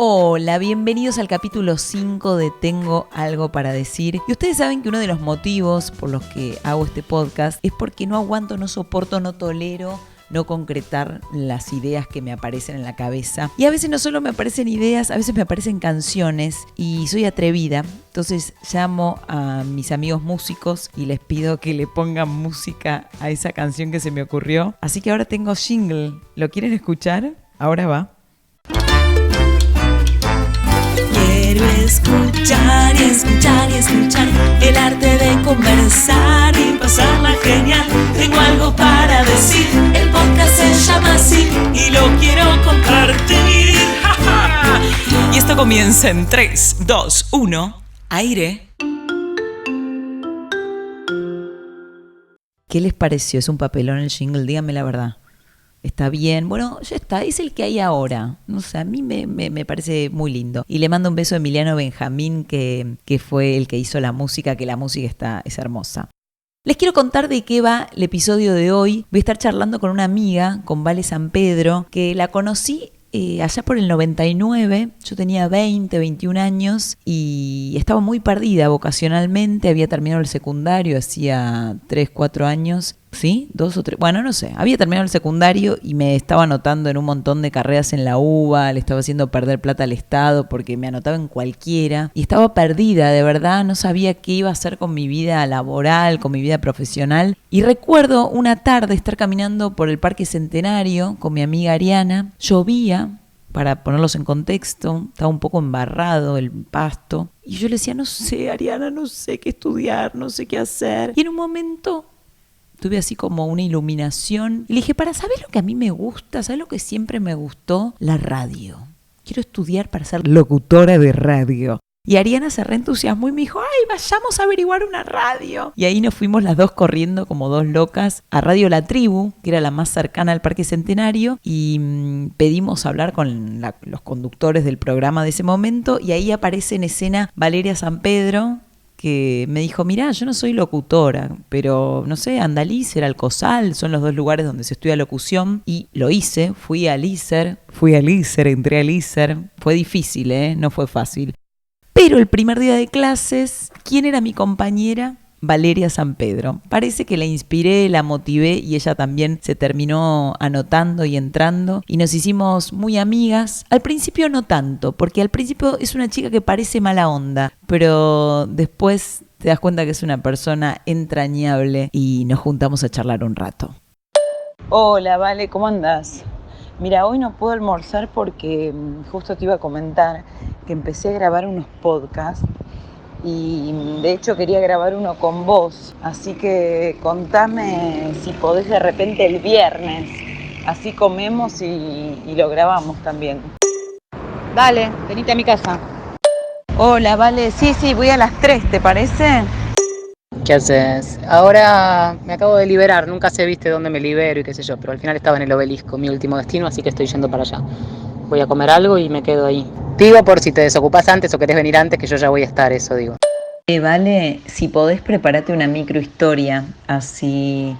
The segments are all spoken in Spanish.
Hola, bienvenidos al capítulo 5 de Tengo Algo para Decir. Y ustedes saben que uno de los motivos por los que hago este podcast es porque no aguanto, no soporto, no tolero no concretar las ideas que me aparecen en la cabeza. Y a veces no solo me aparecen ideas, a veces me aparecen canciones y soy atrevida. Entonces llamo a mis amigos músicos y les pido que le pongan música a esa canción que se me ocurrió. Así que ahora tengo jingle. ¿Lo quieren escuchar? Ahora va. Quiero escuchar y escuchar y escuchar el arte de conversar y pasarla genial. Tengo algo para decir, el podcast se llama así y lo quiero compartir. ¡Ja, ja! Y esto comienza en 3, 2, 1, aire. ¿Qué les pareció? ¿Es un papelón el jingle? Díganme la verdad. Está bien, bueno, ya está, es el que hay ahora. No sé, a mí me parece muy lindo. Y le mando un beso a Emiliano Benjamín, que fue el que hizo la música, que la música es hermosa. Les quiero contar de qué va el episodio de hoy. Voy a estar charlando con una amiga, con Vale San Pedro, que la conocí allá por el 99. Yo tenía 20, 21 años y estaba muy perdida vocacionalmente. Había terminado el secundario, hacía 3, 4 años. ¿Sí? 2 o 3, bueno, no sé. Había terminado el secundario y me estaba anotando en un montón de carreras en la UBA, le estaba haciendo perder plata al Estado porque me anotaba en cualquiera. Y estaba perdida, de verdad, no sabía qué iba a hacer con mi vida laboral, con mi vida profesional. Y recuerdo una tarde estar caminando por el Parque Centenario con mi amiga Ariana. Llovía, para ponerlos en contexto, estaba un poco embarrado el pasto. Y yo le decía, no sé, Ariana, no sé qué estudiar, no sé qué hacer. Y en un momento tuve así como una iluminación y le dije, ¿sabes lo que a mí me gusta? ¿Sabes lo que siempre me gustó? La radio. Quiero estudiar para ser locutora de radio. Y Ariana se reentusiasmó y me dijo, ¡ay, vayamos a averiguar una radio! Y ahí nos fuimos las dos corriendo como dos locas a Radio La Tribu, que era la más cercana al Parque Centenario, y pedimos hablar con los conductores del programa de ese momento, y ahí aparece en escena Valeria San Pedro, que me dijo, mirá, yo no soy locutora, pero no sé, anda al ISER, al COSAL, son los dos lugares donde se estudia locución, y lo hice, fui al ISER, entré al ISER, fue difícil, no fue fácil. Pero el primer día de clases, ¿quién era mi compañera? Valeria San Pedro. Parece que la inspiré, la motivé y ella también se terminó anotando y entrando y nos hicimos muy amigas. Al principio no tanto, porque al principio es una chica que parece mala onda, pero después te das cuenta que es una persona entrañable y nos juntamos a charlar un rato. Hola, Vale, ¿cómo andás? Mira, hoy no puedo almorzar porque justo te iba a comentar que empecé a grabar unos podcasts y de hecho quería grabar uno con vos, así que contame si podés de repente el viernes, así comemos y lo grabamos también. Dale, venite a mi casa. Hola, Vale, sí, voy a las 3, ¿te parece? ¿Qué haces? Ahora me acabo de liberar, nunca sé, viste, dónde me libero y qué sé yo, pero al final estaba en el Obelisco, mi último destino, así que estoy yendo para allá. Voy a comer algo y me quedo ahí. Digo por si te desocupás antes o querés venir antes, que yo ya voy a estar, eso digo. Vale, si podés prepárate una microhistoria, así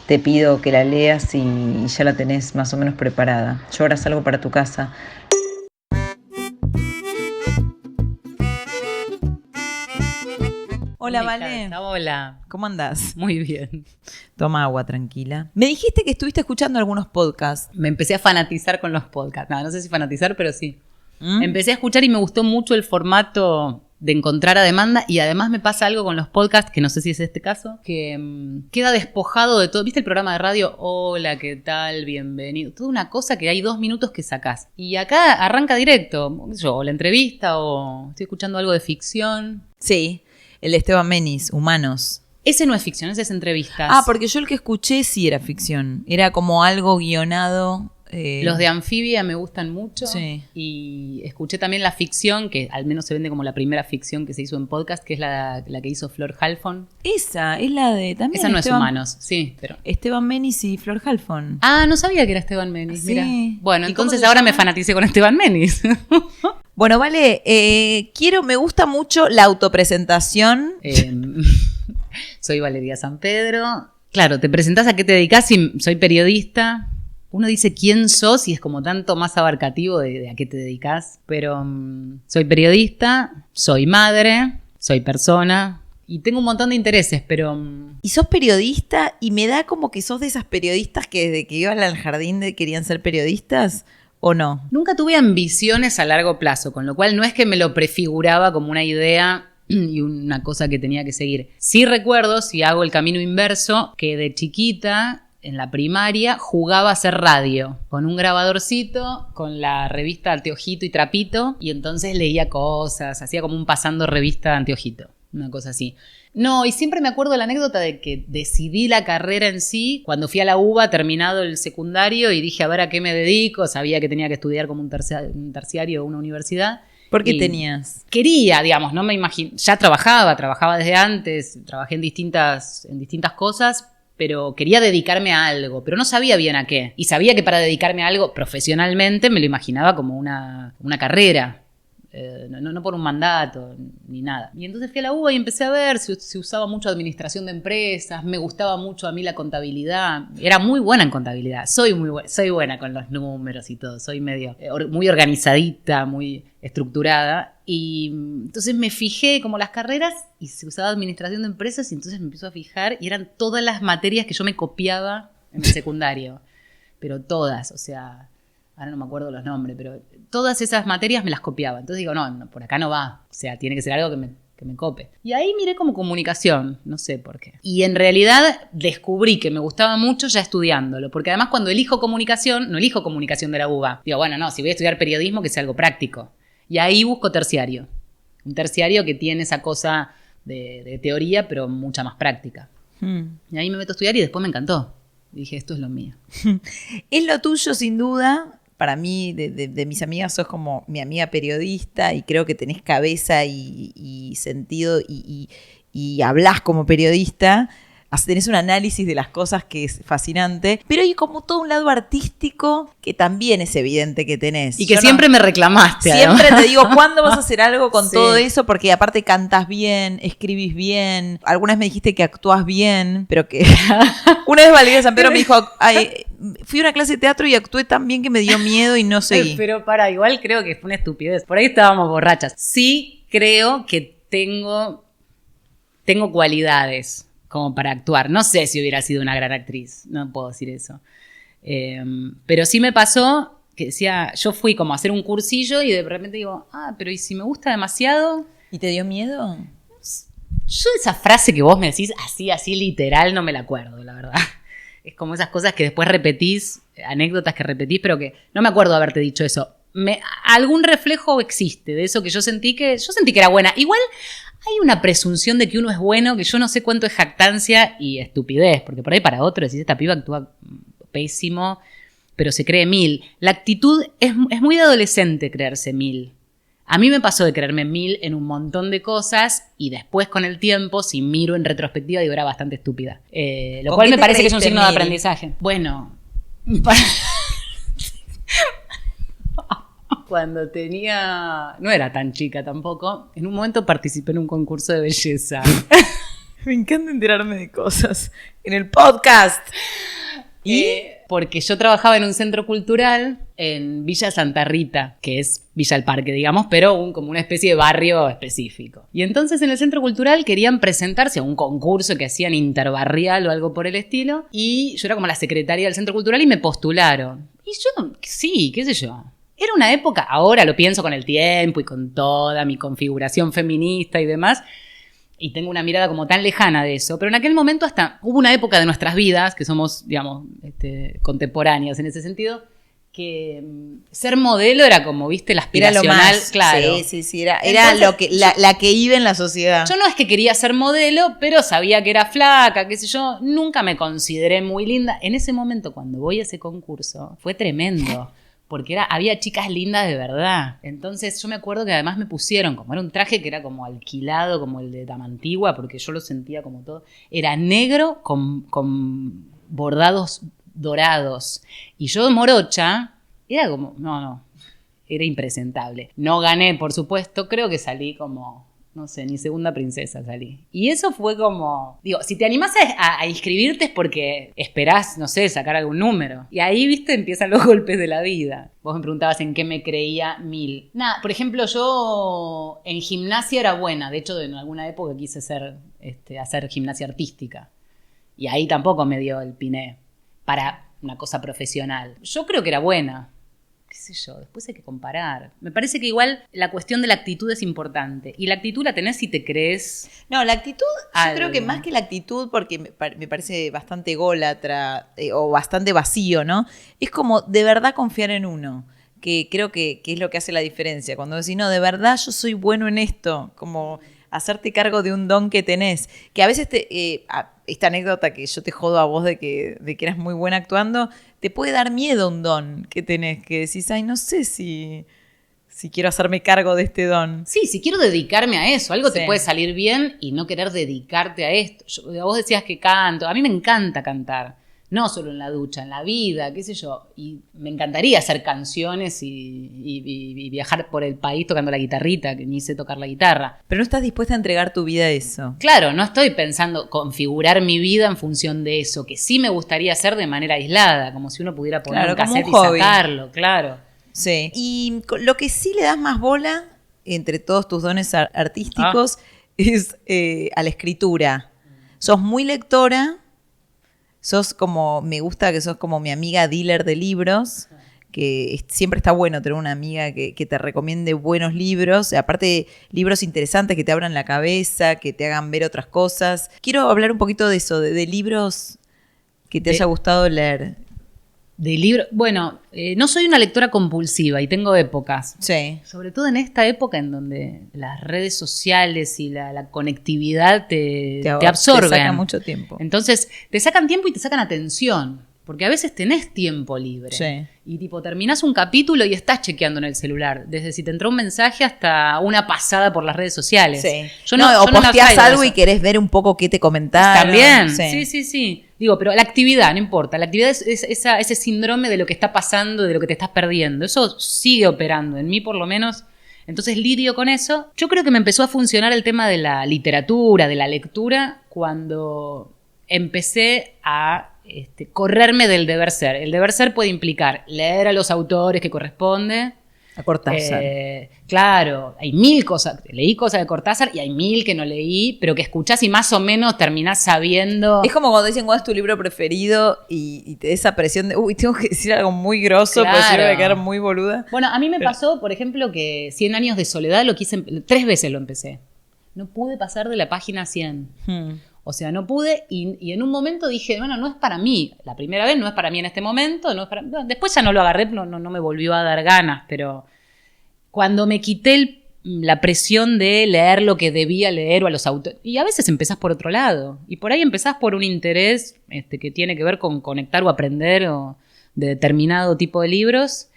te pido que la leas y ya la tenés más o menos preparada. Yo ahora salgo para tu casa. Hola, Vale. Hola. ¿Cómo andás? Muy bien. Toma agua, tranquila. Me dijiste que estuviste escuchando algunos podcasts. Me empecé a fanatizar con los podcasts. No sé si fanatizar, pero sí. Empecé a escuchar y me gustó mucho el formato de encontrar a demanda, y además me pasa algo con los podcasts, que no sé si es este caso, que queda despojado de todo. ¿Viste el programa de radio? Hola, ¿qué tal? Bienvenido. Toda una cosa que hay 2 minutos que sacás. Y acá arranca directo, o la entrevista, o estoy escuchando algo de ficción. Sí, el de Esteban Menis, Humanos. Ese no es ficción, ese es entrevistas. Porque yo el que escuché sí era ficción. Era como algo guionado. Los de Anfibia me gustan mucho. Sí. Y escuché también la ficción, que al menos se vende como la primera ficción que se hizo en podcast, que es la que hizo Flor Halfon. Esa es la de también. Esa no es Humanos, sí, pero. Esteban Menis y Flor Halfon. Ah, no sabía que era Esteban Menis, sí. Mira. Bueno, entonces ahora me fanaticé con Esteban Menis. Bueno, Vale, me gusta mucho la autopresentación. Soy Valeria San Pedro. Claro, te presentás a qué te dedicás y soy periodista. uno dice quién sos y es como tanto más abarcativo de a qué te dedicas. Pero soy periodista, soy madre, soy persona y tengo un montón de intereses, pero... Y sos periodista y me da como que sos de esas periodistas que desde que iban al jardín querían ser periodistas, ¿o no? Nunca tuve ambiciones a largo plazo, con lo cual no es que me lo prefiguraba como una idea y una cosa que tenía que seguir. Sí recuerdo, si hago el camino inverso, que de chiquita... En la primaria jugaba a hacer radio con un grabadorcito, con la revista Anteojito y Trapito, y entonces leía cosas, hacía como un pasando revista Anteojito, una cosa así. No, y siempre me acuerdo la anécdota de que decidí la carrera en sí cuando fui a la UBA, terminado el secundario, y dije a ver a qué me dedico, sabía que tenía que estudiar como un terciario o una universidad. ¿Por qué tenías? Quería, digamos, no me imagino, ya trabajaba desde antes, trabajé en distintas cosas, pero quería dedicarme a algo, pero no sabía bien a qué. Y sabía que para dedicarme a algo profesionalmente me lo imaginaba como una carrera, no por un mandato ni nada. Y entonces fui a la UBA y empecé a ver, se usaba mucho administración de empresas, me gustaba mucho a mí la contabilidad. Era muy buena en contabilidad, soy buena con los números y todo, soy muy organizadita, muy estructurada. Y entonces me fijé como las carreras y se usaba administración de empresas y entonces me empezó a fijar y eran todas las materias que yo me copiaba en el secundario, pero todas, o sea, ahora no me acuerdo los nombres, pero todas esas materias me las copiaba. Entonces digo, no, por acá no va, o sea, tiene que ser algo que me cope. Y ahí miré como comunicación, no sé por qué. Y en realidad descubrí que me gustaba mucho ya estudiándolo, porque además cuando elijo comunicación, no elijo comunicación de la UBA. Digo, bueno, no, si voy a estudiar periodismo, que sea algo práctico. Y ahí busco terciario. Un terciario que tiene esa cosa de teoría, pero mucha más práctica. Y ahí me meto a estudiar y después me encantó. Y dije, esto es lo mío. Es lo tuyo, sin duda. Para mí, de mis amigas, sos como mi amiga periodista y creo que tenés cabeza y sentido y hablás como periodista. Tenés un análisis de las cosas que es fascinante, pero hay como todo un lado artístico que también es evidente que tenés. Y que siempre me reclamaste. Siempre te digo, ¿cuándo vas a hacer algo con todo eso? Porque aparte cantás bien, escribís bien. Alguna vez me dijiste que actuás bien, pero que... Una vez Valeria San Pedro me dijo, fui a una clase de teatro y actué tan bien que me dio miedo y no seguí. Pero igual creo que fue una estupidez. Por ahí estábamos borrachas. Sí creo que tengo cualidades como para actuar. No sé si hubiera sido una gran actriz, no puedo decir eso. Pero sí me pasó que decía, yo fui como a hacer un cursillo y de repente digo, pero ¿y si me gusta demasiado? ¿Y te dio miedo? Yo esa frase que vos me decís así literal no me la acuerdo, la verdad. Es como esas cosas que después repetís, anécdotas que repetís, pero que no me acuerdo de haberte dicho eso. Algún reflejo existe de eso que yo sentí que era buena. Igual hay una presunción de que uno es bueno, que yo no sé cuánto es jactancia y estupidez, porque por ahí para otro decís, esta piba actúa pésimo, pero se cree 1000. La actitud es muy de adolescente creerse 1000. A mí me pasó de creerme 1000 en un montón de cosas y después con el tiempo, si miro en retrospectiva, digo, era bastante estúpida. Lo cual me parece que es un signo 1000? De aprendizaje. Bueno, cuando no era tan chica tampoco, en un momento participé en un concurso de belleza. Me encanta enterarme de cosas en el podcast. Porque yo trabajaba en un centro cultural en Villa Santa Rita, que es Villa El Parque, digamos, pero como una especie de barrio específico. Y entonces en el centro cultural querían presentarse a un concurso que hacían interbarrial o algo por el estilo, y yo era como la secretaria del centro cultural y me postularon. Y yo, sí, qué sé yo. Era una época, ahora lo pienso con el tiempo y con toda mi configuración feminista y demás, y tengo una mirada como tan lejana de eso, pero en aquel momento hasta hubo una época de nuestras vidas, que somos, digamos, contemporáneas en ese sentido, que ser modelo era como, viste, la aspiracional. Era lo más, claro. Sí, era entonces, lo que la que iba en la sociedad. Yo no es que quería ser modelo, pero sabía que era flaca, qué sé yo, nunca me consideré muy linda. En ese momento, cuando voy a ese concurso, fue tremendo. Porque había chicas lindas de verdad. Entonces yo me acuerdo que además me pusieron, como era un traje que era como alquilado, como el de Damantigua, porque yo lo sentía como todo. Era negro con bordados dorados. Y yo morocha, era como, no, era impresentable. No gané, por supuesto, creo que salí como No sé, ni segunda princesa salí. Y eso fue como... Digo, si te animás a inscribirte es porque esperás, no sé, sacar algún número. Y ahí, viste, empiezan los golpes de la vida. Vos me preguntabas en qué me creía 1000. Nada, por ejemplo, yo en gimnasia era buena. De hecho, en alguna época quise hacer gimnasia artística. Y ahí tampoco me dio el piné para una cosa profesional. Yo creo que era buena. Qué sé yo, después hay que comparar. Me parece que igual la cuestión de la actitud es importante. Y la actitud la tenés si te crees... No, la actitud, algo. yo creo que más que la actitud, porque me parece bastante ególatra o bastante vacío, ¿no? Es como de verdad confiar en uno, que creo que es lo que hace la diferencia. Cuando decís, no, de verdad yo soy bueno en esto, como hacerte cargo de un don que tenés. Que a veces esta anécdota que yo te jodo a vos de que eras muy buena actuando, te puede dar miedo un don que tenés, que decís, ay, no sé si quiero hacerme cargo de este don. Sí, si quiero dedicarme a eso, algo Sí. te puede salir bien y no querer dedicarte a esto. Vos decías que canto, a mí me encanta cantar, no solo en la ducha, en la vida, qué sé yo. Y me encantaría hacer canciones y viajar por el país tocando la guitarrita, que ni sé tocar la guitarra. Pero no estás dispuesta a entregar tu vida a eso. Claro, no estoy pensando configurar mi vida en función de eso, que sí me gustaría hacer de manera aislada, como si uno pudiera poner Claro, un como un cassette y hobby. sacarlo, claro. Sí. Y lo que sí le das más bola, entre todos tus dones artísticos, es a la escritura. Sos muy lectora, me gusta que sos como mi amiga dealer de libros, que siempre está bueno tener una amiga que te recomiende buenos libros, aparte libros interesantes que te abran la cabeza, que te hagan ver otras cosas. Quiero hablar un poquito de eso, de libros que te haya gustado leer. De libro, bueno, no soy una lectora compulsiva y tengo épocas. Sí. Sobre todo en esta época en donde las redes sociales y la conectividad te absorben. Te saca mucho tiempo. Entonces, te sacan tiempo y te sacan atención. Porque a veces tenés tiempo libre. Sí. Y tipo, terminás un capítulo y estás chequeando en el celular. Desde si te entró un mensaje hasta una pasada por las redes sociales. Sí. Yo o no posteás caigo en algo eso. y querés ver un poco qué te comentaron. También, sí. Digo, pero la actividad, no importa. La actividad es ese síndrome de lo que está pasando, de lo que te estás perdiendo. Eso sigue operando, en mí por lo menos. Entonces lidio con eso. Yo creo que me empezó a funcionar el tema de la literatura, de la lectura, cuando empecé a correrme del deber ser. El deber ser puede implicar leer a los autores que corresponde. A Cortázar. Claro, hay 1000 cosas. Leí cosas de Cortázar y hay 1000 que no leí, pero que escuchás y más o menos terminás sabiendo. Es como cuando dicen cuál es tu libro preferido y te da esa presión de, uy, tengo que decir algo muy grosso, Claro. porque si no voy a quedar muy boluda. Bueno, a mí me pasó, por ejemplo, que 100 años de soledad lo quise, 3 veces lo empecé. No pude pasar de la página 100. O sea, no pude y en un momento dije, bueno, no es para mí. La primera vez no es para mí en este momento. No es para... bueno, después ya no lo agarré, no me volvió a dar ganas, pero cuando me quité la presión de leer lo que debía leer o a los autores, y a veces empezás por otro lado, y por ahí empezás por un interés que tiene que ver con conectar o aprender o de determinado tipo de libros.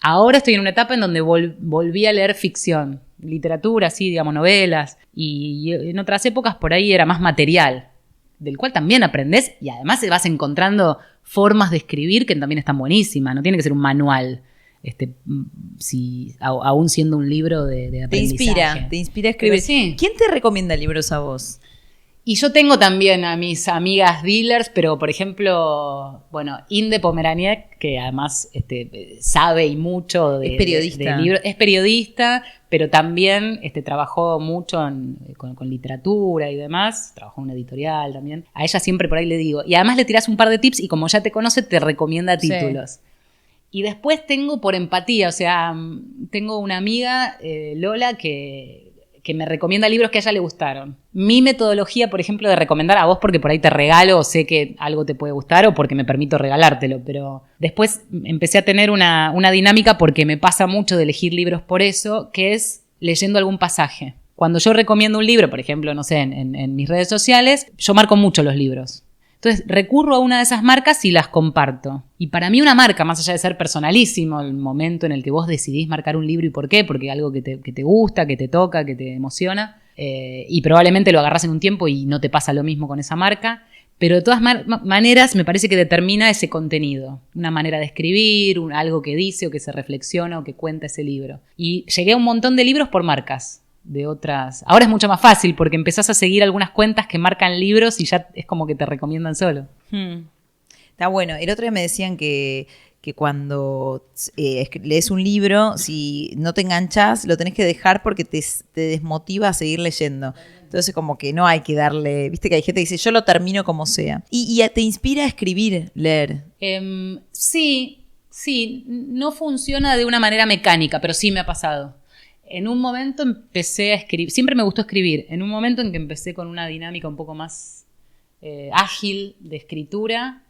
Ahora estoy en una etapa en donde volví a leer ficción, literatura, sí, digamos, novelas, y en otras épocas por ahí era más material, del cual también aprendés y además vas encontrando formas de escribir que también están buenísimas, no tiene que ser un manual, aún siendo un libro de aprendizaje. Te inspira a escribir. Pero sí. ¿Quién te recomienda libros a vos? Y yo tengo también a mis amigas dealers, pero por ejemplo, bueno, Inde Pomeraniec, que además sabe y mucho Es periodista. de libros, es periodista, pero también trabajó mucho con literatura y demás, trabajó en una editorial también. A ella siempre por ahí le digo, y además le tirás un par de tips y como ya te conoce te recomienda títulos. Sí. Y después tengo por empatía, o sea, tengo una amiga, Lola, que me recomienda libros que a ella le gustaron. Mi metodología, por ejemplo, de recomendar a vos porque por ahí te regalo o sé que algo te puede gustar o porque me permito regalártelo, pero después empecé a tener una dinámica porque me pasa mucho de elegir libros por eso, que es leyendo algún pasaje. Cuando yo recomiendo un libro, por ejemplo, no sé, en mis redes sociales, yo marco mucho los libros. Entonces recurro a una de esas marcas y las comparto. Y para mí una marca, más allá de ser personalísimo, el momento en el que vos decidís marcar un libro y por qué, porque algo que te gusta, que te toca, que te emociona, y probablemente lo agarrás en un tiempo y no te pasa lo mismo con esa marca, pero de todas maneras me parece que determina ese contenido, una manera de escribir, algo que dice o que se reflexiona o que cuenta ese libro. Y llegué a un montón de libros por marcas. de otras. Ahora es mucho más fácil porque empezás a seguir algunas cuentas que marcan libros y ya es como que te recomiendan solo. Está bueno. El otro día me decían que cuando lees un libro, si no te enganchás, lo tenés que dejar porque te desmotiva a seguir leyendo. Entonces como que no hay que darle, viste que hay gente que dice, yo lo termino como sea. ¿Y te inspira a escribir, leer? Sí, no funciona de una manera mecánica, pero sí me ha pasado. En un momento empecé a escribir, siempre me gustó escribir, en un momento en que empecé con una dinámica un poco más ágil de escritura,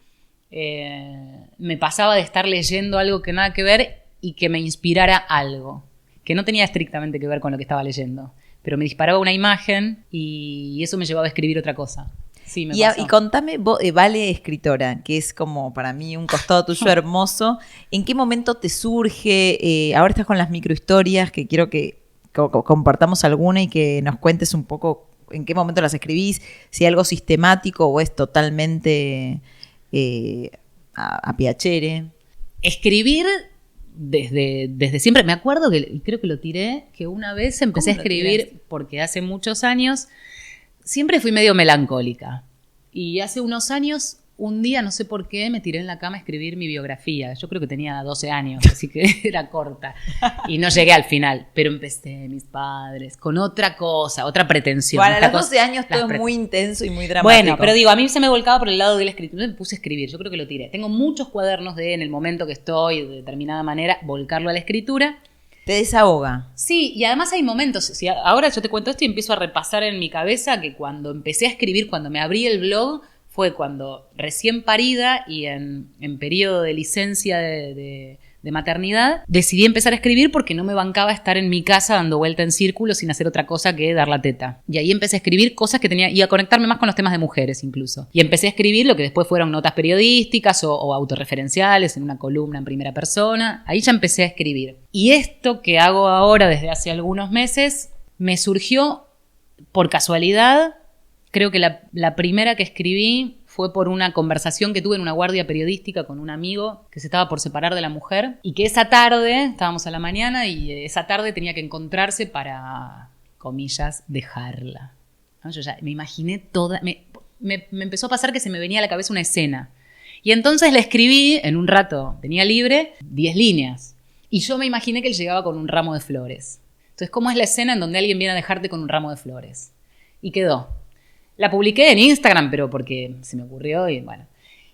me pasaba de estar leyendo algo que nada que ver y que me inspirara algo, que no tenía estrictamente que ver con lo que estaba leyendo, pero me disparaba una imagen y eso me llevaba a escribir otra cosa. Sí, me pasó. Y contame, Vale Escritora, que es como para mí un costado tuyo hermoso. ¿En qué momento te surge? Ahora estás con las microhistorias, que quiero que compartamos alguna y que nos cuentes un poco en qué momento las escribís, si hay algo sistemático o es totalmente a piacere. Escribir desde siempre. Me acuerdo que, creo que lo tiré, que una vez empecé a escribir, porque hace muchos años siempre fui medio melancólica. Y hace unos años, un día, no sé por qué, me tiré en la cama a escribir mi biografía. Yo creo que tenía 12 años, así que era corta. Y no llegué al final, pero empecé mis padres con otra cosa, otra pretensión. Bueno, a los 12 años todo es muy intenso y muy dramático. Bueno, pero digo, a mí se me volcaba por el lado de la escritura. Me puse a escribir, yo creo que lo tiré. Tengo muchos cuadernos en el momento que estoy, de determinada manera, volcarlo a la escritura. Te desahoga. Sí, y además hay momentos, si ahora yo te cuento esto y empiezo a repasar en mi cabeza que cuando empecé a escribir, cuando me abrí el blog, fue cuando recién parida y en periodo de licencia de maternidad, decidí empezar a escribir porque no me bancaba estar en mi casa dando vuelta en círculo sin hacer otra cosa que dar la teta. Y ahí empecé a escribir cosas que tenía, y a conectarme más con los temas de mujeres incluso. Y empecé a escribir lo que después fueron notas periodísticas o autorreferenciales en una columna en primera persona. Ahí ya empecé a escribir. Y esto que hago ahora desde hace algunos meses me surgió por casualidad. Creo que la primera que escribí fue por una conversación que tuve en una guardia periodística con un amigo que se estaba por separar de la mujer y que esa tarde, estábamos a la mañana y esa tarde tenía que encontrarse para, comillas, dejarla. ¿No? Yo ya me imaginé toda... Me empezó a pasar que se me venía a la cabeza una escena. Y entonces le escribí, en un rato tenía libre, 10 líneas. Y yo me imaginé que él llegaba con un ramo de flores. Entonces, ¿cómo es la escena en donde alguien viene a dejarte con un ramo de flores? Y quedó. La publiqué en Instagram, pero porque se me ocurrió y bueno.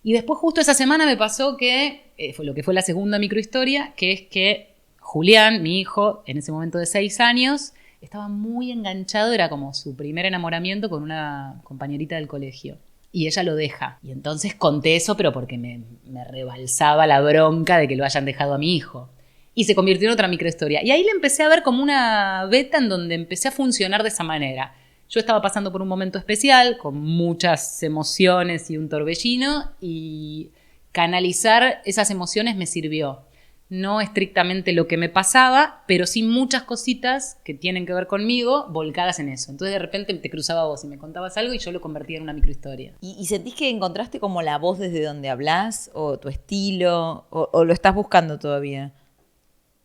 Y después justo esa semana me pasó que, fue lo que fue la segunda microhistoria, que es que Julián, mi hijo, en ese momento de 6 años, estaba muy enganchado, era como su primer enamoramiento con una compañerita del colegio. Y ella lo deja. Y entonces conté eso, pero porque me rebalsaba la bronca de que lo hayan dejado a mi hijo. Y se convirtió en otra microhistoria. Y ahí le empecé a ver como una beta en donde empecé a funcionar de esa manera. Yo estaba pasando por un momento especial, con muchas emociones y un torbellino, y canalizar esas emociones me sirvió. No estrictamente lo que me pasaba, pero sí muchas cositas que tienen que ver conmigo, volcadas en eso. Entonces de repente te cruzaba vos y me contabas algo y yo lo convertía en una microhistoria. ¿Y sentís que encontraste como la voz desde donde hablás, o tu estilo, o lo estás buscando todavía?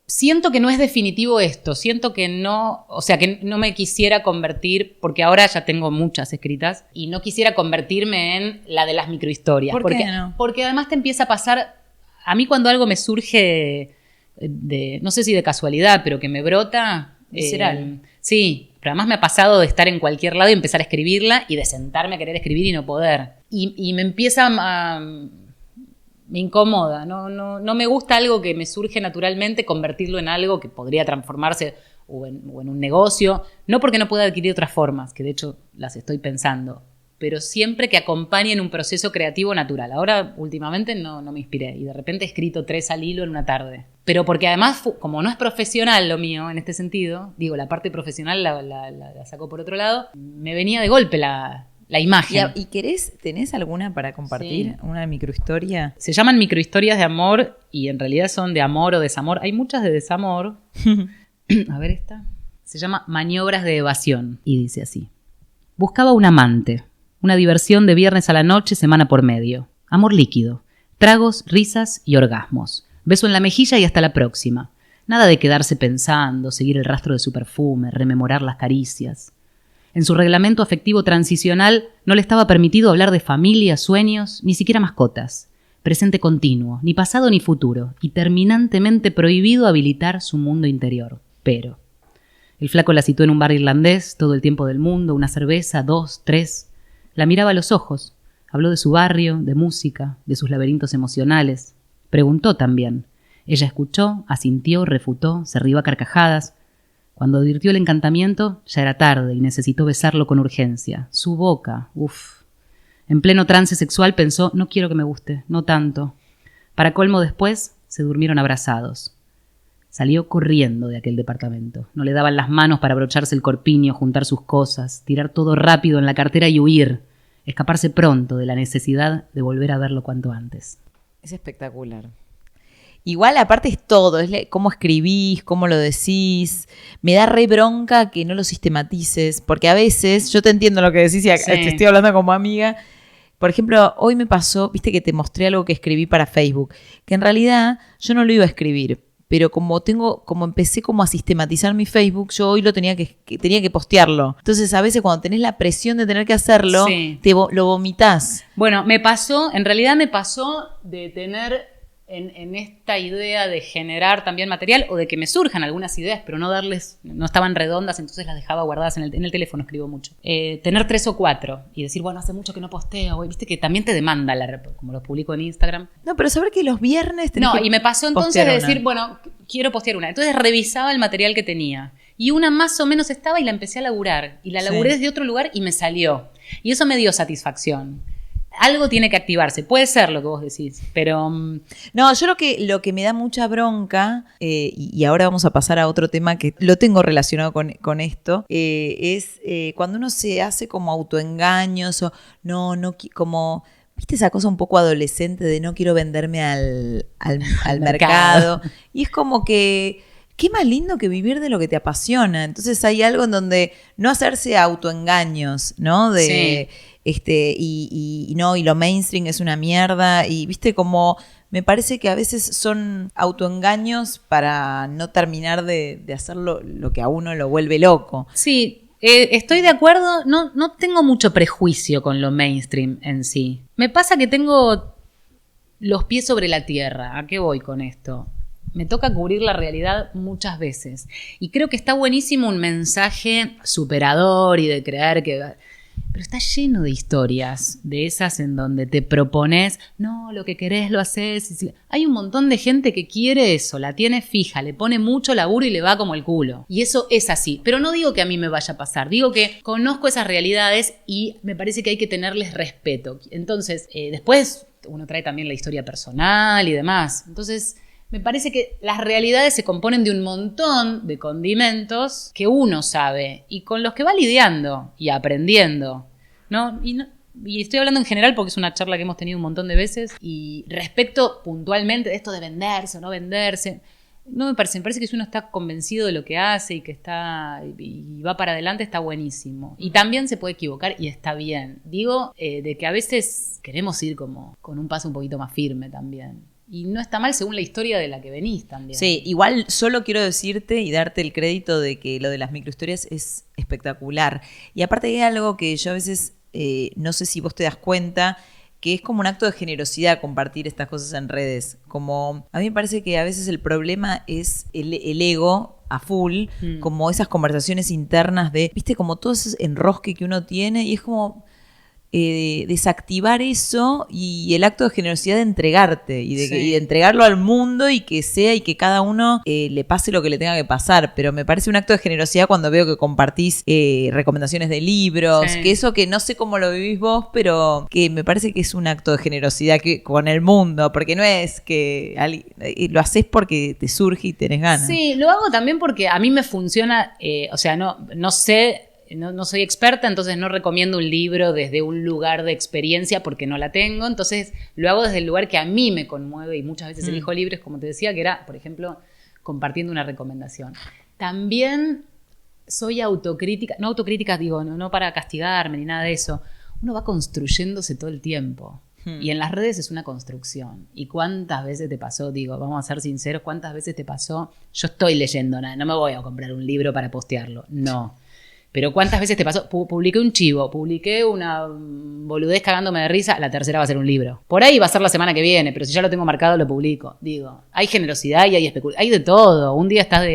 Siento que no es definitivo esto, siento que no, o sea, que no me quisiera convertir, porque ahora ya tengo muchas escritas, y no quisiera convertirme en la de las microhistorias. ¿Por qué no? Porque además te empieza a pasar, a mí cuando algo me surge no sé si de casualidad, pero que me brota. Visceral. Sí, pero además me ha pasado de estar en cualquier lado y empezar a escribirla y de sentarme a querer escribir y no poder. Y me empieza me incomoda, no me gusta algo que me surge naturalmente, convertirlo en algo que podría transformarse o en un negocio, no porque no pueda adquirir otras formas, que de hecho las estoy pensando, pero siempre que acompañen un proceso creativo natural. Ahora, últimamente, no me inspiré y de repente he escrito 3 al hilo en una tarde. Pero porque además, como no es profesional lo mío en este sentido, digo, la parte profesional la saco por otro lado, me venía de golpe la imagen. ¿Y tenés alguna para compartir? Sí. ¿Una microhistoria? Se llaman microhistorias de amor y en realidad son de amor o desamor. Hay muchas de desamor. A ver esta. Se llama Maniobras de evasión y dice así. Buscaba un amante. Una diversión de viernes a la noche, semana por medio. Amor líquido. Tragos, risas y orgasmos. Beso en la mejilla y hasta la próxima. Nada de quedarse pensando, seguir el rastro de su perfume, rememorar las caricias. En su reglamento afectivo transicional no le estaba permitido hablar de familia, sueños, ni siquiera mascotas, presente continuo, ni pasado ni futuro, y terminantemente prohibido habilitar su mundo interior. Pero el flaco la citó en un bar irlandés, todo el tiempo del mundo, una cerveza, 2, 3. La miraba a los ojos, habló de su barrio, de música, de sus laberintos emocionales. Preguntó también. Ella escuchó, asintió, refutó, se rió a carcajadas. Cuando advirtió el encantamiento, ya era tarde y necesitó besarlo con urgencia. Su boca, uff. En pleno trance sexual pensó, no quiero que me guste, no tanto. Para colmo después, se durmieron abrazados. Salió corriendo de aquel departamento. No le daban las manos para abrocharse el corpiño, juntar sus cosas, tirar todo rápido en la cartera y huir. Escaparse pronto de la necesidad de volver a verlo cuanto antes. Es espectacular. Igual, aparte es todo, es cómo escribís, cómo lo decís. Me da re bronca que no lo sistematices, porque a veces, yo te entiendo lo que decís y te estoy hablando como amiga. Por ejemplo, hoy me pasó, viste que te mostré algo que escribí para Facebook, que en realidad yo no lo iba a escribir, pero como empecé como a sistematizar mi Facebook, yo hoy tenía que postearlo. Entonces, a veces cuando tenés la presión de tener que hacerlo, lo vomitás. Bueno, en realidad me pasó de tener en esta idea de generar también material o de que me surjan algunas ideas, pero no estaban redondas, entonces las dejaba guardadas en el teléfono, escribo mucho. Tener 3 o 4 y decir, bueno, hace mucho que no posteo, viste que también te demanda, como lo publico en Instagram. No, pero saber que los viernes tenés que y me pasó entonces de decir, bueno, quiero postear una. Entonces revisaba el material que tenía y una más o menos estaba y la empecé a laburar. Y la laburé desde otro lugar y me salió. Y eso me dio satisfacción. Algo tiene que activarse. Puede ser lo que vos decís, pero... No, yo lo que me da mucha bronca, y ahora vamos a pasar a otro tema que lo tengo relacionado con esto, es cuando uno se hace como autoengaños o como... ¿Viste esa cosa un poco adolescente de no quiero venderme al mercado? Y es como que... Qué más lindo que vivir de lo que te apasiona. Entonces hay algo en donde no hacerse autoengaños, ¿no? Y lo mainstream es una mierda. Y viste como me parece que a veces son autoengaños para no terminar de hacer lo que a uno lo vuelve loco. Sí, estoy de acuerdo. No tengo mucho prejuicio con lo mainstream en sí. Me pasa que tengo los pies sobre la tierra. ¿A qué voy con esto? Me toca cubrir la realidad muchas veces. Y creo que está buenísimo un mensaje superador y de creer que... Pero está lleno de historias, de esas en donde te propones, no, lo que querés lo haces. Hay un montón de gente que quiere eso, la tiene fija, le pone mucho laburo y le va como el culo. Y eso es así. Pero no digo que a mí me vaya a pasar, digo que conozco esas realidades y me parece que hay que tenerles respeto. Entonces, después uno trae también la historia personal y demás. Entonces... Me parece que las realidades se componen de un montón de condimentos que uno sabe y con los que va lidiando y aprendiendo, ¿no? Y estoy hablando en general porque es una charla que hemos tenido un montón de veces y respecto puntualmente de esto de venderse o no venderse, no me parece que si uno está convencido de lo que hace y que está y va para adelante está buenísimo. Y también se puede equivocar y está bien. Digo, de que a veces queremos ir como con un paso un poquito más firme también. Y no está mal según la historia de la que venís también. Sí, igual solo quiero decirte y darte el crédito de que lo de las microhistorias es espectacular. Y aparte hay algo que yo a veces, no sé si vos te das cuenta, que es como un acto de generosidad compartir estas cosas en redes. Como a mí me parece que a veces el problema es el ego a full, como esas conversaciones internas de, viste, como todo ese enrosque que uno tiene y es como... desactivar eso y el acto de generosidad de entregarte y de entregarlo al mundo y que cada uno le pase lo que le tenga que pasar, pero me parece un acto de generosidad cuando veo que compartís recomendaciones de libros, que eso que no sé cómo lo vivís vos, pero que me parece que es un acto de generosidad con el mundo, porque no es que lo haces porque te surge y tenés ganas. Sí, lo hago también porque a mí me funciona, no sé. No soy experta, entonces no recomiendo un libro desde un lugar de experiencia porque no la tengo. Entonces lo hago desde el lugar que a mí me conmueve y muchas veces elijo libros, como te decía, que era, por ejemplo, compartiendo una recomendación. También soy autocrítica, no para castigarme ni nada de eso. Uno va construyéndose todo el tiempo. Y en las redes es una construcción. ¿Y cuántas veces te pasó? Digo, vamos a ser sinceros, ¿cuántas veces te pasó? Yo estoy leyendo nada, no me voy a comprar un libro para postearlo, no. Pero ¿cuántas veces te pasó? Publiqué un chivo, publiqué una boludez cagándome de risa, la tercera va a ser un libro. Por ahí va a ser la semana que viene, pero si ya lo tengo marcado lo publico. Digo, hay generosidad y hay especulación, hay de todo. Un día estás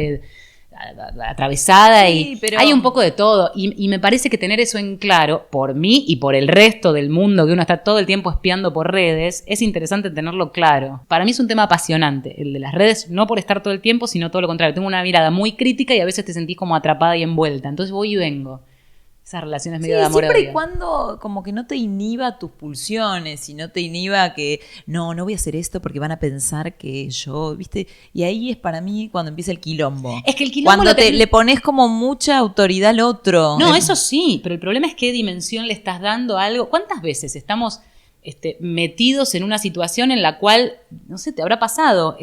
atravesada y pero hay un poco de todo. Y me parece que tener eso en claro, por mí y por el resto del mundo que uno está todo el tiempo espiando por redes, es interesante tenerlo claro. Para mí es un tema apasionante, el de las redes, no por estar todo el tiempo, sino todo lo contrario. Tengo una mirada muy crítica y a veces te sentís como atrapada y envuelta. Entonces voy y vengo. Esa relación es medio de amor. Siempre y cuando como que no te inhiba tus pulsiones y no te inhiba que no voy a hacer esto porque van a pensar que yo, ¿viste? Y ahí es para mí cuando empieza el quilombo. Es que el quilombo cuando le pones como mucha autoridad al otro. No, eso sí, pero el problema es qué dimensión le estás dando a algo. ¿Cuántas veces estamos metidos en una situación en la cual, no sé, te habrá pasado,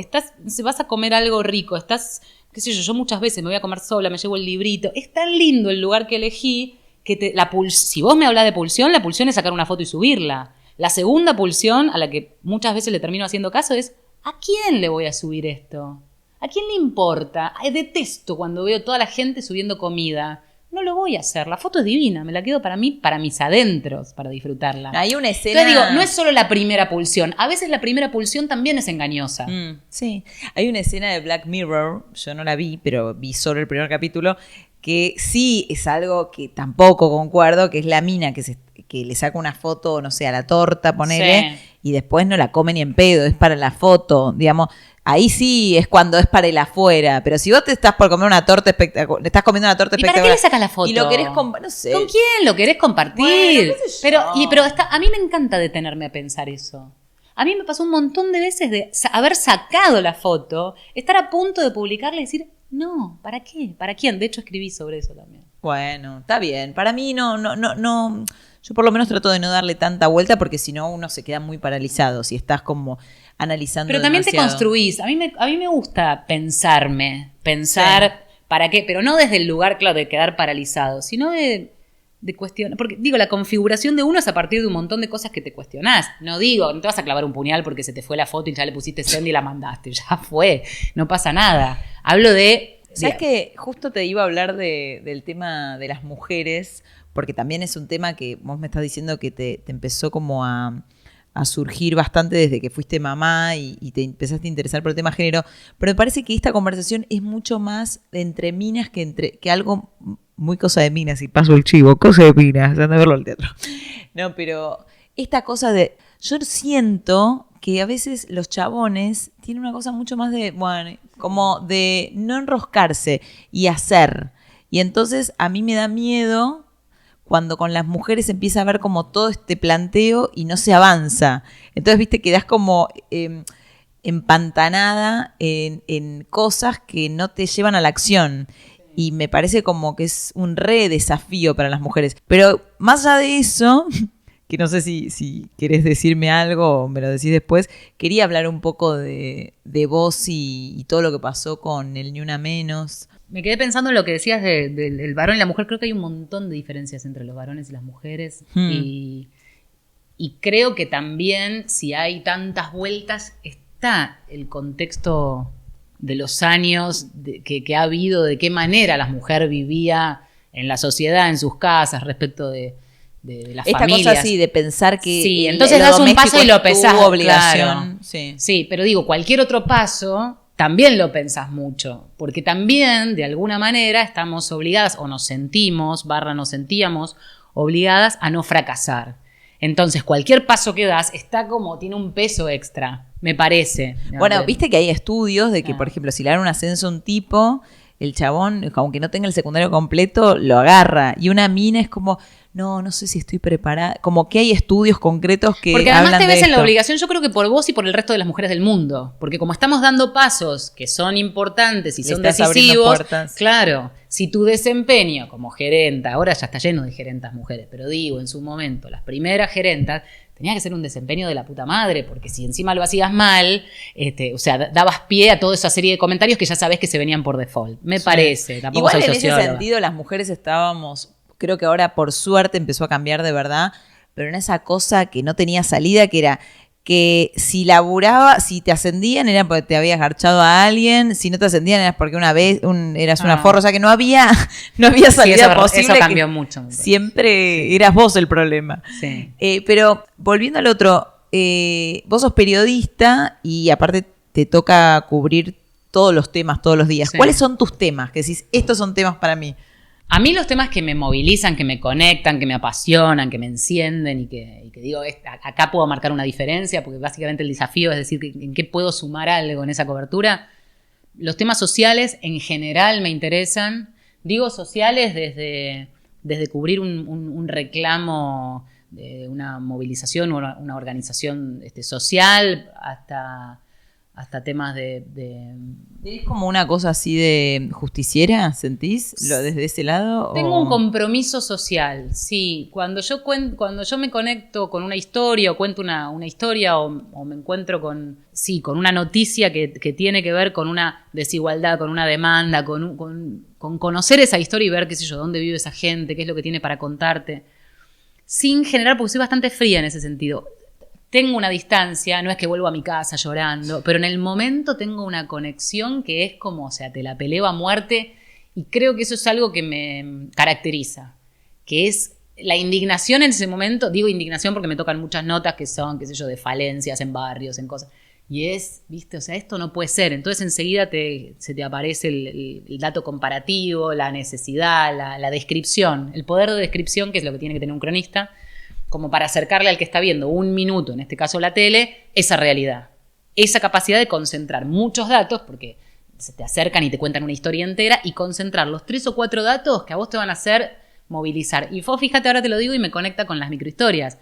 vas a comer algo rico, qué sé yo muchas veces me voy a comer sola, me llevo el librito, es tan lindo el lugar que elegí, que si vos me hablas de pulsión, la pulsión es sacar una foto y subirla. La segunda pulsión, a la que muchas veces le termino haciendo caso, es ¿a quién le voy a subir esto? ¿A quién le importa? Detesto cuando veo toda la gente subiendo comida. No lo voy a hacer. La foto es divina, me la quedo para mí, para mis adentros, para disfrutarla. Hay una escena... Entonces digo, no es solo la primera pulsión. A veces la primera pulsión también es engañosa. Sí. Hay una escena de Black Mirror, yo no la vi, pero vi solo el primer capítulo, que sí es algo que tampoco concuerdo, que es la mina que le saca una foto, no sé, a la torta, ponele, y después no la come ni en pedo, es para la foto, digamos. Ahí sí es cuando es para el afuera, pero si vos te estás por comer una torta espectacular, estás comiendo una torta espectacular. ¿Y para qué le sacas la foto? Y lo querés no sé. ¿Con quién lo querés compartir? Bueno, qué sé yo. Pero a mí me encanta detenerme a pensar eso. A mí me pasó un montón de veces de haber sacado la foto, estar a punto de publicarla y decir, no, ¿para qué? ¿Para quién? De hecho escribí sobre eso también. Bueno, está bien. Para mí no. Yo por lo menos trato de no darle tanta vuelta porque si no uno se queda muy paralizado si estás como analizando. Pero también demasiado. te construís. A mí me gusta pensar para qué, pero no desde el lugar, claro, de quedar paralizado, sino de cuestionar. Porque digo, la configuración de uno es a partir de un montón de cosas que te cuestionás. No te vas a clavar un puñal porque se te fue la foto y ya le pusiste send y la mandaste. Ya fue, no pasa nada. Hablo de... ¿Sabes que justo te iba a hablar del tema de las mujeres? Porque también es un tema que vos me estás diciendo que te empezó como a surgir bastante desde que fuiste mamá y te empezaste a interesar por el tema género. Pero me parece que esta conversación es mucho más de entre minas que algo muy cosa de minas. Y paso el chivo, cosa de minas, anda a verlo al teatro. No, pero esta cosa de... Yo siento que a veces los chabones tienen una cosa mucho más de, bueno, como de no enroscarse y hacer. Y entonces a mí me da miedo cuando con las mujeres empieza a ver como todo este planteo y no se avanza. Entonces, viste, quedás como empantanada en cosas que no te llevan a la acción. Y me parece como que es un re desafío para las mujeres. Pero más allá de eso, que no sé si querés decirme algo o me lo decís después, quería hablar un poco de vos y todo lo que pasó con el Ni Una Menos. Me quedé pensando en lo que decías del varón y la mujer. Creo que hay un montón de diferencias entre los varones y las mujeres. Y creo que también, si hay tantas vueltas, está el contexto de los años que ha habido, de qué manera la mujer vivía en la sociedad, en sus casas, respecto de las esta familias. Esta cosa así de pensar que sí, entonces das un paso y lo pesás. Tu obligación. Claro. Sí, pero digo, cualquier otro paso también lo pensás mucho, porque también, de alguna manera, estamos obligadas, o nos sentimos, nos sentíamos obligadas a no fracasar. Entonces, cualquier paso que das tiene un peso extra, me parece. Bueno, viste que hay estudios de que, por ejemplo, si le dan un ascenso a un tipo, el chabón, aunque no tenga el secundario completo, lo agarra. Y una mina es como, no sé si estoy preparada. Como que hay estudios concretos que porque además hablan te ves de en la esto. obligación, yo creo que por vos y por el resto de las mujeres del mundo. Porque como estamos dando pasos que son importantes y son decisivos, claro, si tu desempeño como gerenta, ahora ya está lleno de gerentas mujeres, pero digo, en su momento, las primeras gerentas, tenía que ser un desempeño de la puta madre, porque si encima lo hacías mal, dabas pie a toda esa serie de comentarios que ya sabés que se venían por default. Me parece, tampoco igual soy en socióloga. ese sentido las mujeres estábamos, creo que ahora por suerte empezó a cambiar de verdad, pero en esa cosa que no tenía salida, que era que si laburaba, si te ascendían era porque te habías garchado a alguien, si no te ascendían era porque una vez eras una forra, o sea que no había salida posible. Eso cambió mucho. Siempre eras vos el problema. Sí. Pero volviendo al otro, vos sos periodista y aparte te toca cubrir todos los temas todos los días. Sí. ¿Cuáles son tus temas? Que decís, estos son temas para mí. A mí los temas que me movilizan, que me conectan, que me apasionan, que me encienden y que digo, acá puedo marcar una diferencia, porque básicamente el desafío es decir, en qué puedo sumar algo en esa cobertura. Los temas sociales en general me interesan. Digo sociales desde cubrir un reclamo, de una movilización, una organización social, hasta temas ¿Es como una cosa así de justiciera, sentís? ¿Desde ese lado? Tengo un compromiso social, sí. Cuando yo me conecto con una historia o cuento una historia o me encuentro con una noticia que tiene que ver con una desigualdad, con una demanda, con conocer esa historia y ver, qué sé yo, dónde vive esa gente, qué es lo que tiene para contarte. Sin generar, porque soy bastante fría en ese sentido. Tengo una distancia, no es que vuelvo a mi casa llorando, pero en el momento tengo una conexión que es como, o sea, te la peleo a muerte y creo que eso es algo que me caracteriza, que es la indignación en ese momento. Digo indignación porque me tocan muchas notas que son, qué sé yo, de falencias en barrios, en cosas. Y viste, o sea, esto no puede ser. Entonces enseguida se te aparece el dato comparativo, la necesidad, la descripción, el poder de descripción, que es lo que tiene que tener un cronista, como para acercarle al que está viendo un minuto, en este caso la tele, esa realidad. Esa capacidad de concentrar muchos datos, porque se te acercan y te cuentan una historia entera, y concentrar los 3 o 4 datos que a vos te van a hacer movilizar. Y vos, fíjate, ahora te lo digo y me conecta con las microhistorias.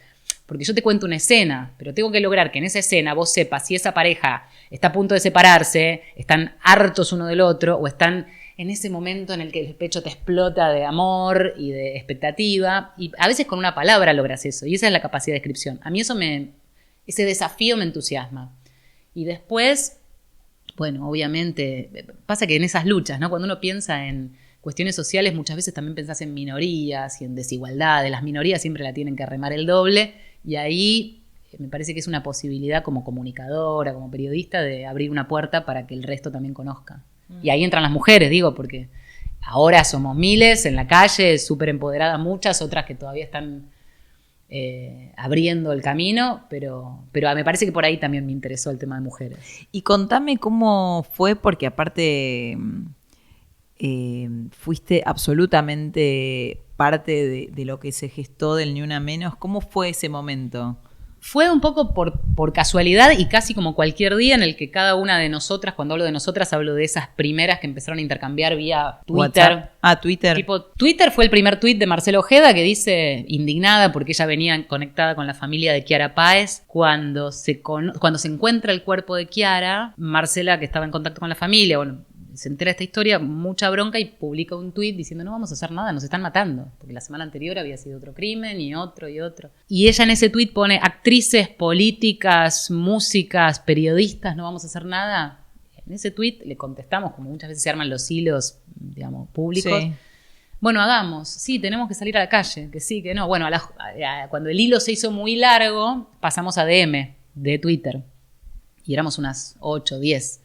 Porque yo te cuento una escena, pero tengo que lograr que en esa escena vos sepas si esa pareja está a punto de separarse, están hartos uno del otro, o están en ese momento en el que el pecho te explota de amor y de expectativa. Y a veces con una palabra logras eso. Y esa es la capacidad de descripción. A mí ese desafío me entusiasma. Y después, bueno, obviamente, pasa que en esas luchas, ¿no? Cuando uno piensa en cuestiones sociales, muchas veces también pensás en minorías y en desigualdades. Las minorías siempre la tienen que remar el doble. Y ahí me parece que es una posibilidad como comunicadora, como periodista, de abrir una puerta para que el resto también conozca. Y ahí entran las mujeres, digo, porque ahora somos miles en la calle, súper empoderadas muchas, otras que todavía están abriendo el camino, pero me parece que por ahí también me interesó el tema de mujeres. Y contame cómo fue, porque aparte fuiste absolutamente parte de lo que se gestó del Ni Una Menos. ¿Cómo fue ese momento? Fue un poco por casualidad y casi como cualquier día en el que cada una de nosotras, cuando hablo de nosotras, hablo de esas primeras que empezaron a intercambiar vía Twitter. WhatsApp. Twitter. Twitter fue el primer tweet de Marcela Ojeda que dice, indignada porque ella venía conectada con la familia de Kiara Páez. Cuando se encuentra el cuerpo de Kiara, Marcela, que estaba en contacto con la familia, bueno, se entera de esta historia, mucha bronca, y publica un tuit diciendo no vamos a hacer nada, nos están matando, porque la semana anterior había sido otro crimen y otro y otro. Y ella en ese tuit pone actrices, políticas, músicas, periodistas, no vamos a hacer nada. En ese tuit le contestamos, como muchas veces se arman los hilos, digamos, públicos. Sí. Bueno, hagamos, sí, tenemos que salir a la calle, que sí, que no. Bueno, cuando el hilo se hizo muy largo, pasamos a DM de Twitter. Y éramos unas 8, 10.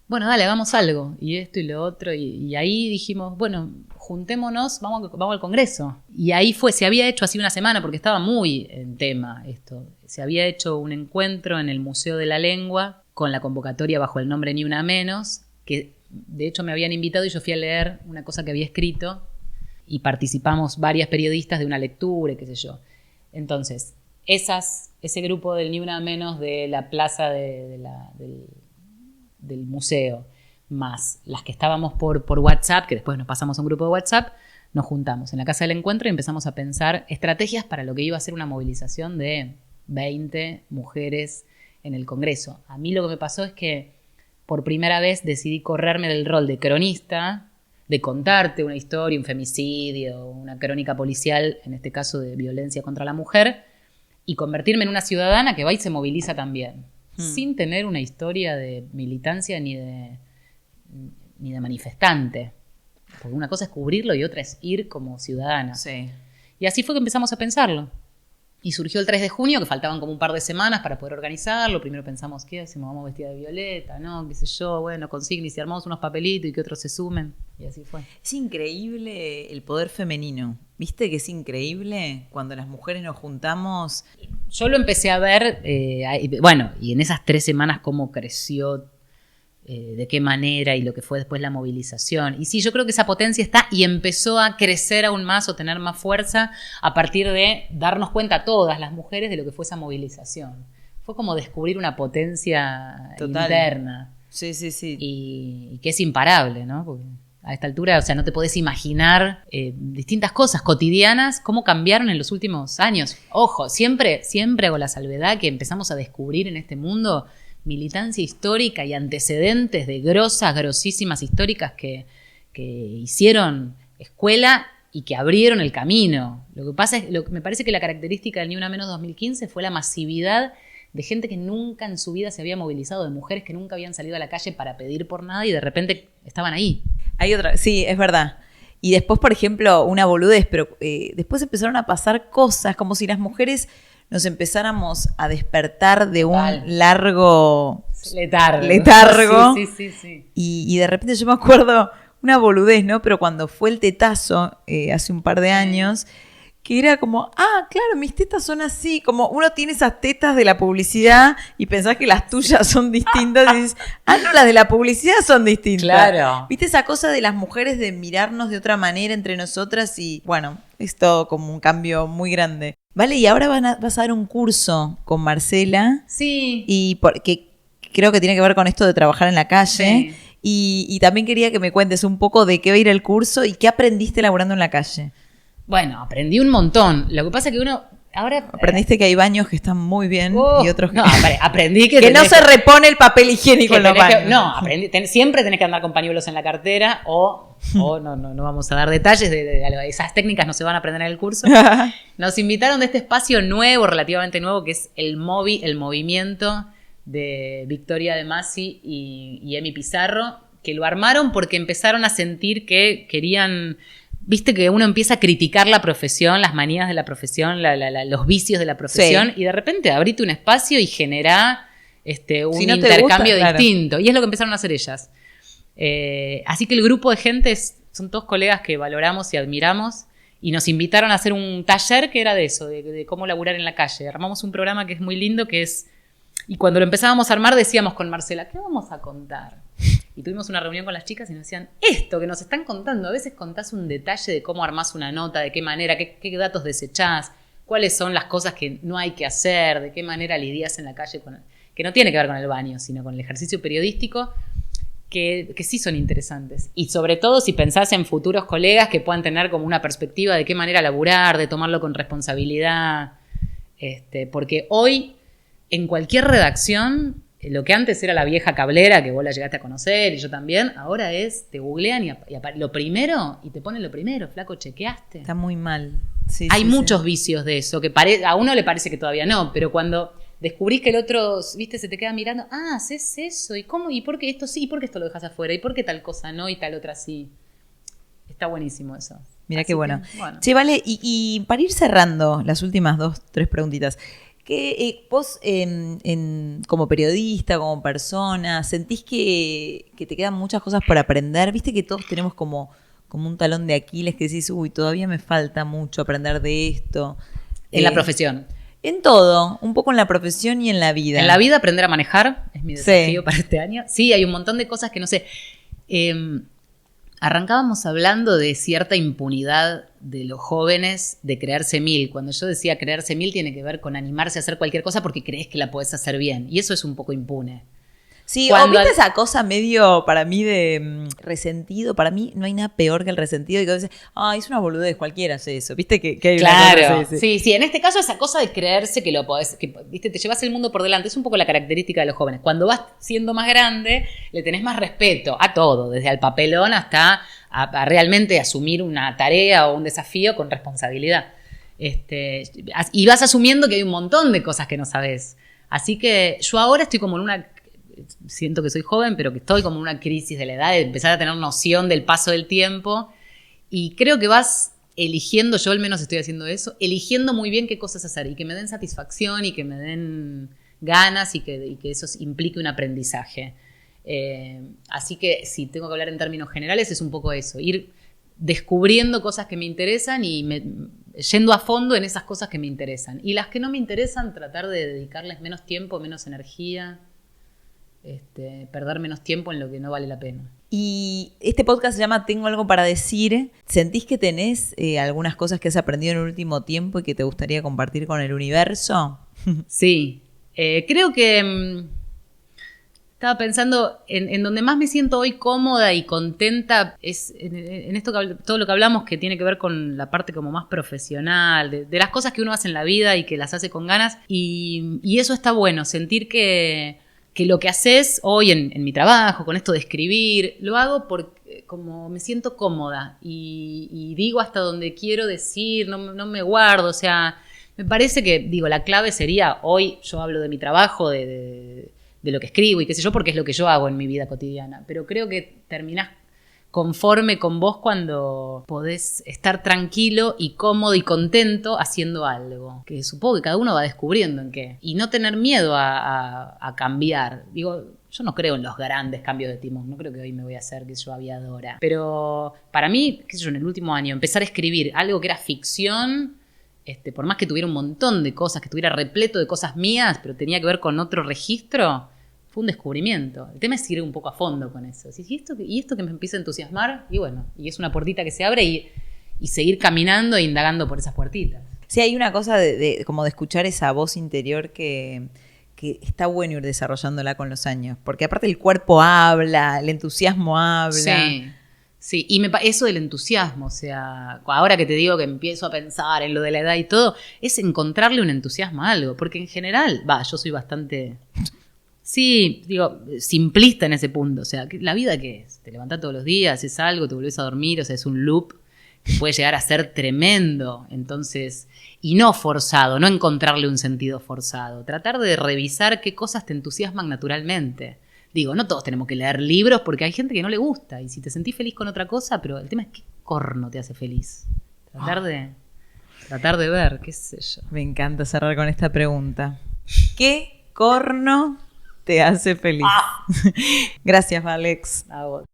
Bueno, dale, hagamos algo, y esto y lo otro, y ahí dijimos, bueno, juntémonos, vamos al Congreso. Y ahí se había hecho así una semana, porque estaba muy en tema esto. Se había hecho un encuentro en el Museo de la Lengua, con la convocatoria bajo el nombre Ni Una Menos, que de hecho me habían invitado y yo fui a leer una cosa que había escrito, y participamos varias periodistas de una lectura, qué sé yo. Entonces, ese grupo del Ni Una Menos de la plaza del museo, más las que estábamos por WhatsApp, que después nos pasamos a un grupo de WhatsApp, nos juntamos en la Casa del Encuentro y empezamos a pensar estrategias para lo que iba a ser una movilización de 20 mujeres en el Congreso. A mí lo que me pasó es que por primera vez decidí correrme del rol de cronista, de contarte una historia, un femicidio, una crónica policial, en este caso de violencia contra la mujer, y convertirme en una ciudadana que va y se moviliza también. Sin tener una historia de militancia ni de manifestante. Porque una cosa es cubrirlo y otra es ir como ciudadana. Sí. Y así fue que empezamos a pensarlo. Y surgió el 3 de junio, que faltaban como un par de semanas para poder organizarlo. Primero pensamos, ¿qué hacemos? Vamos vestida de violeta, ¿no? Qué sé yo, bueno, consigna y si armamos unos papelitos y que otros se sumen. Y así fue. Es increíble el poder femenino. ¿Viste que es increíble cuando las mujeres nos juntamos? Yo lo empecé a ver, bueno, y en esas 3 semanas cómo creció, de qué manera y lo que fue después la movilización. Y sí, yo creo que esa potencia está y empezó a crecer aún más o tener más fuerza a partir de darnos cuenta todas las mujeres de lo que fue esa movilización. Fue como descubrir una potencia Total. interna. Sí. Y que es imparable, ¿no? Porque a esta altura, o sea, no te podés imaginar distintas cosas cotidianas, cómo cambiaron en los últimos años. Ojo, siempre hago la salvedad que empezamos a descubrir en este mundo militancia histórica y antecedentes de grosísimas históricas que hicieron escuela y que abrieron el camino. Lo que pasa es, me parece que la característica del Ni Una Menos 2015 fue la masividad de gente que nunca en su vida se había movilizado, de mujeres que nunca habían salido a la calle para pedir por nada y de repente estaban ahí. Hay otra, sí, es verdad. Y después, por ejemplo, una boludez, pero después empezaron a pasar cosas como si las mujeres nos empezáramos a despertar de un largo letargo. Sí. Y de repente yo me acuerdo una boludez, ¿no? Pero cuando fue el tetazo hace un par de años, que era como, claro, mis tetas son así, como uno tiene esas tetas de la publicidad y pensás que las tuyas son distintas y dices, no, las de la publicidad son distintas. Claro. ¿Viste esa cosa de las mujeres de mirarnos de otra manera entre nosotras? Y bueno, es todo como un cambio muy grande. Vale, y ahora vas a dar un curso con Marcela. Sí. Y porque creo que tiene que ver con esto de trabajar en la calle. Sí. Y también quería que me cuentes un poco de qué va a ir el curso y qué aprendiste laburando en la calle. Bueno, aprendí un montón. Lo que pasa es que uno ahora... Aprendiste que hay baños que están muy bien y otros que... No, aprendí que... que no se repone el papel higiénico en los baños. No, siempre tenés que andar con pañuelos en la cartera o no vamos a dar detalles de esas técnicas, no se van a aprender en el curso. Nos invitaron de este espacio nuevo, relativamente nuevo, que es el movimiento de Victoria De Masi y Emi Pizarro, que lo armaron porque empezaron a sentir que querían... Viste que uno empieza a criticar la profesión, las manías de la profesión, los vicios de la profesión, y de repente abrite un espacio y genera un intercambio distinto. Y es lo que empezaron a hacer ellas. Así que el grupo de gente son todos colegas que valoramos y admiramos, y nos invitaron a hacer un taller que era de eso, de cómo laburar en la calle. Armamos un programa que es muy lindo, que es... Y cuando lo empezábamos a armar decíamos con Marcela, ¿qué vamos a contar? Y tuvimos una reunión con las chicas y nos decían, esto que nos están contando, a veces contás un detalle de cómo armás una nota, de qué manera, qué datos desechás, cuáles son las cosas que no hay que hacer, de qué manera lidias en la calle, que no tiene que ver con el baño, sino con el ejercicio periodístico, que sí son interesantes. Y sobre todo si pensás en futuros colegas que puedan tener como una perspectiva de qué manera laburar, de tomarlo con responsabilidad. Porque hoy, en cualquier redacción... Lo que antes era la vieja cablera, que vos la llegaste a conocer y yo también, ahora te googlean y lo primero, y te ponen lo primero, flaco, chequeaste. Está muy mal. Hay muchos vicios de eso, que a uno le parece que todavía no, pero cuando descubrís que el otro, viste, se te queda mirando, haces eso, ¿y cómo? ¿Y por qué esto sí? ¿Y por qué esto lo dejas afuera? ¿Y por qué tal cosa no y tal otra sí? Está buenísimo eso. Mirá qué bueno. Che, Vale, y para ir cerrando las últimas 2-3 preguntitas, que vos como periodista, como persona, ¿sentís que te quedan muchas cosas por aprender? ¿Viste que todos tenemos como un talón de Aquiles que decís, todavía me falta mucho aprender de esto? En la profesión. En todo, un poco en la profesión y en la vida. En la vida aprender a manejar es mi desafío para este año. Sí, hay un montón de cosas que no sé. Arrancábamos hablando de cierta impunidad de los jóvenes de creerse mil. Cuando yo decía creerse mil tiene que ver con animarse a hacer cualquier cosa porque crees que la podés hacer bien. Y eso es un poco impune. Sí, o viste esa cosa medio, para mí, de resentido. Para mí no hay nada peor que el resentido. Y que dices, es una boludez, cualquiera hace eso. ¿Viste que hay claro, una cosa sí. En este caso esa cosa de creerse que lo podés, ¿viste? Te llevas el mundo por delante. Es un poco la característica de los jóvenes. Cuando vas siendo más grande, le tenés más respeto a todo, desde al papelón hasta a realmente asumir una tarea o un desafío con responsabilidad. Y vas asumiendo que hay un montón de cosas que no sabés. Así que yo ahora estoy como en una... Siento que soy joven, pero que estoy como en una crisis de la edad, de empezar a tener noción del paso del tiempo. Y creo que vas eligiendo, yo al menos estoy haciendo eso, eligiendo muy bien qué cosas hacer y que me den satisfacción y que me den ganas y que eso implique un aprendizaje. Así que si tengo que hablar en términos generales es un poco eso, ir descubriendo cosas que me interesan y yendo a fondo en esas cosas que me interesan. Y las que no me interesan, tratar de dedicarles menos tiempo, menos energía, perder menos tiempo en lo que no vale la pena. Y este podcast se llama Tengo algo para decir. ¿Sentís que tenés algunas cosas que has aprendido en el último tiempo y que te gustaría compartir con el universo? Sí, creo que estaba pensando en donde más me siento hoy cómoda y contenta es en esto todo lo que hablamos que tiene que ver con la parte como más profesional, de las cosas que uno hace en la vida y que las hace con ganas. Y eso está bueno, sentir que lo que haces hoy en mi trabajo, con esto de escribir, lo hago porque como me siento cómoda y digo hasta donde quiero decir, no me guardo, o sea, me parece que, la clave sería, hoy yo hablo de mi trabajo, de lo que escribo y qué sé yo, porque es lo que yo hago en mi vida cotidiana, pero creo que terminás conforme con vos cuando podés estar tranquilo y cómodo y contento haciendo algo, que supongo que cada uno va descubriendo en qué, y no tener miedo a cambiar. Yo no creo en los grandes cambios de timón, no creo que hoy me voy a hacer, qué sé yo, aviadora, pero para mí, qué sé yo, en el último año, empezar a escribir algo que era ficción, por más que tuviera un montón de cosas, que estuviera repleto de cosas mías, pero tenía que ver con otro registro, fue un descubrimiento. El tema es ir un poco a fondo con eso. ¿Y esto que me empieza a entusiasmar? Y bueno, y es una puertita que se abre y seguir caminando e indagando por esas puertitas. Sí, hay una cosa como de escuchar esa voz interior que está bueno ir desarrollándola con los años. Porque aparte el cuerpo habla, el entusiasmo habla. Sí, y eso del entusiasmo, o sea, ahora que te digo que empiezo a pensar en lo de la edad y todo, es encontrarle un entusiasmo a algo. Porque en general, yo soy bastante... Sí, simplista en ese punto. O sea, ¿la vida qué es? Te levantás todos los días, haces algo, te volvés a dormir, o sea, es un loop que puede llegar a ser tremendo. Entonces, y no forzado, no encontrarle un sentido forzado. Tratar de revisar qué cosas te entusiasman naturalmente. No todos tenemos que leer libros porque hay gente que no le gusta. Y si te sentís feliz con otra cosa, pero el tema es qué corno te hace feliz. Tratar de ver, qué sé yo. Me encanta cerrar con esta pregunta. ¿Qué corno te hace feliz? Gracias, Alex. A vos.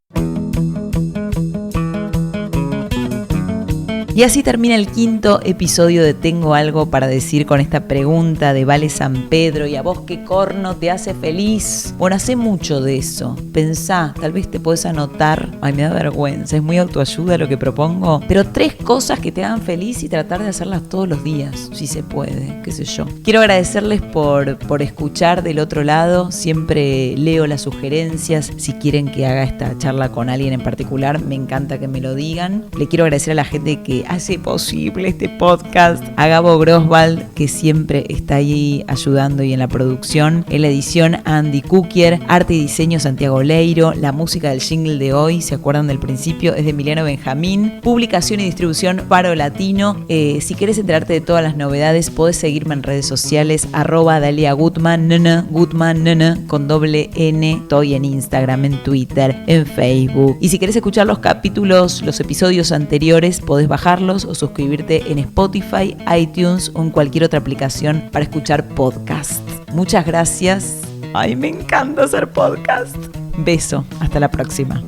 Y así termina el 5º episodio de Tengo algo para decir con esta pregunta de Vale San Pedro. ¿Y a vos qué corno te hace feliz? Bueno, hace mucho de eso. Pensá, tal vez te podés anotar. Ay, me da vergüenza, es muy autoayuda lo que propongo. Pero 3 cosas que te hagan feliz y tratar de hacerlas todos los días, si se puede, qué sé yo. Quiero agradecerles por escuchar del otro lado. Siempre leo las sugerencias. Si quieren que haga esta charla con alguien en particular, me encanta que me lo digan. Le quiero agradecer a la gente que hace posible este podcast, a Gabo Groswald, que siempre está ahí ayudando y en la producción, en la edición Andy Cookier, arte y diseño Santiago Leiro, la música del jingle de hoy, ¿se acuerdan del principio? Es de Emiliano Benjamín, publicación y distribución Faro Latino. Si querés enterarte de todas las novedades, podés seguirme en redes sociales, @Dalia Gutman, Gutman, con doble N, estoy en Instagram, en Twitter, en Facebook. Y si querés escuchar los capítulos, los episodios anteriores, podés bajarlos o suscribirte en Spotify, iTunes o en cualquier otra aplicación para escuchar podcasts. Muchas gracias. Ay, me encanta hacer podcast. Beso. Hasta la próxima.